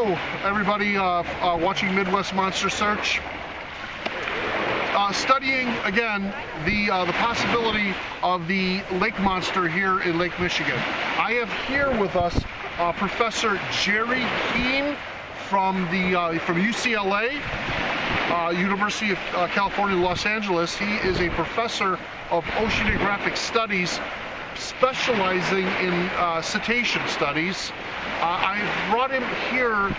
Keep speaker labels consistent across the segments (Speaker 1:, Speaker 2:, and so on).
Speaker 1: Hello, everybody watching Midwest Monster Search. Studying again the possibility of the lake monster here in Lake Michigan. I have here with us Professor Jerry Kean from UCLA, University of California, Los Angeles. He is a professor of oceanographic studies, specializing in cetacean studies. I brought him here,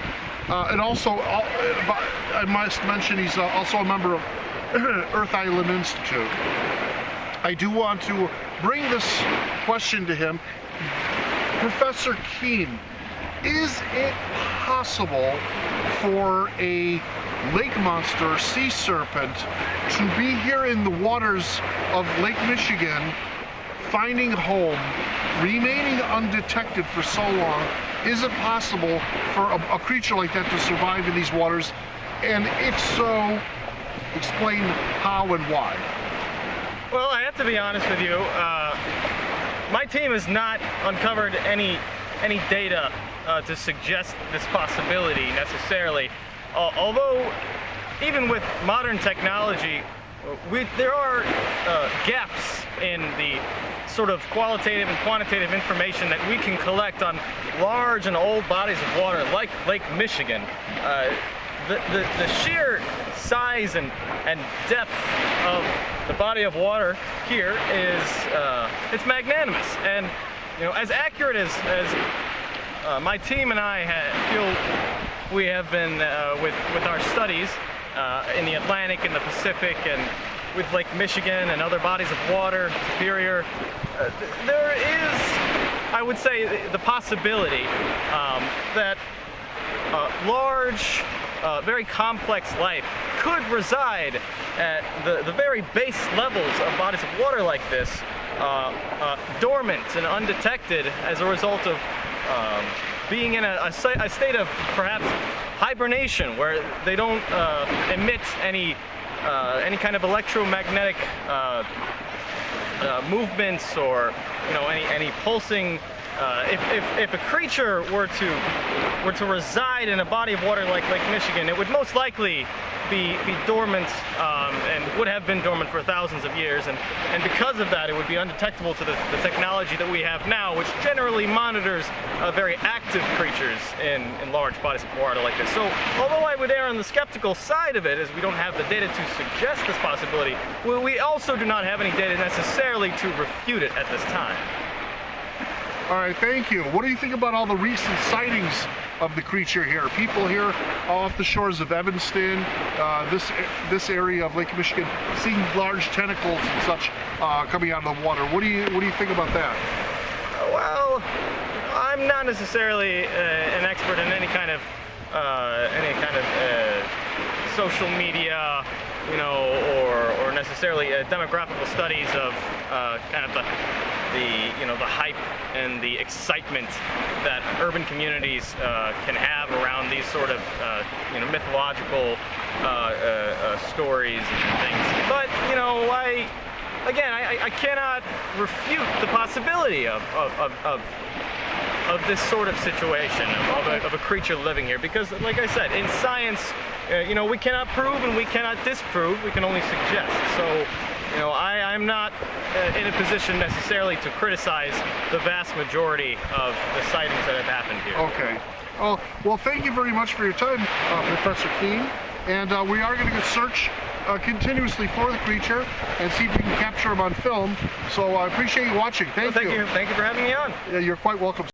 Speaker 1: and also I must mention he's also a member of Earth Island Institute. I do want to bring this question to him. Professor Kean, is it possible for a lake monster, sea serpent, to be here in the waters of Lake Michigan, finding home, remaining undetected for so long? Is it possible for a creature like that to survive in these waters? And if so, explain how and why.
Speaker 2: Well, I have to be honest with you. My team has not uncovered any data to suggest this possibility necessarily. Although, even with modern technology, there are gaps in the sort of qualitative and quantitative information that we can collect on large and old bodies of water like Lake Michigan. The sheer size and depth of the body of water here is it's magnanimous, and as accurate as my team and I feel we have been with our studies in the Atlantic and the Pacific, and with Lake Michigan and other bodies of water, Superior, there is, I would say, the possibility that large, very complex life could reside at the very base levels of bodies of water like this, dormant and undetected as a result of being in a state of perhaps hibernation, where they don't emit any kind of electromagnetic movements or any pulsing. If a creature were to reside in a body of water like Lake Michigan, it would most likely be dormant, and would have been dormant for thousands of years, and because of that it would be undetectable to the technology that we have now, which generally monitors very active creatures in large bodies of water like this. So although I would err on the skeptical side of it, as we don't have the data to suggest this possibility, we also do not have any data necessarily to refute it at this time.
Speaker 1: All right, thank you. What do you think about all the recent sightings of the creature here? People here off the shores of Evanston, this area of Lake Michigan, seeing large tentacles and such coming out of the water. What do you think about that?
Speaker 2: Well, I'm not necessarily an expert in any kind of social media, or necessarily demographical studies of kind of the hype and the excitement that urban communities can have around these sort of mythological stories and things. But I cannot refute the possibility of this sort of situation, of a creature living here, because, like I said, in science, we cannot prove and we cannot disprove, we can only suggest. So, I'm not in a position necessarily to criticize the vast majority of the sightings that have happened here.
Speaker 1: Okay. Well, thank you very much for your time, Professor Kean. And we are going to search continuously for the creature and see if we can capture him on film. So I appreciate you watching. Thank you.
Speaker 2: Thank you for having me on.
Speaker 1: Yeah, you're quite welcome.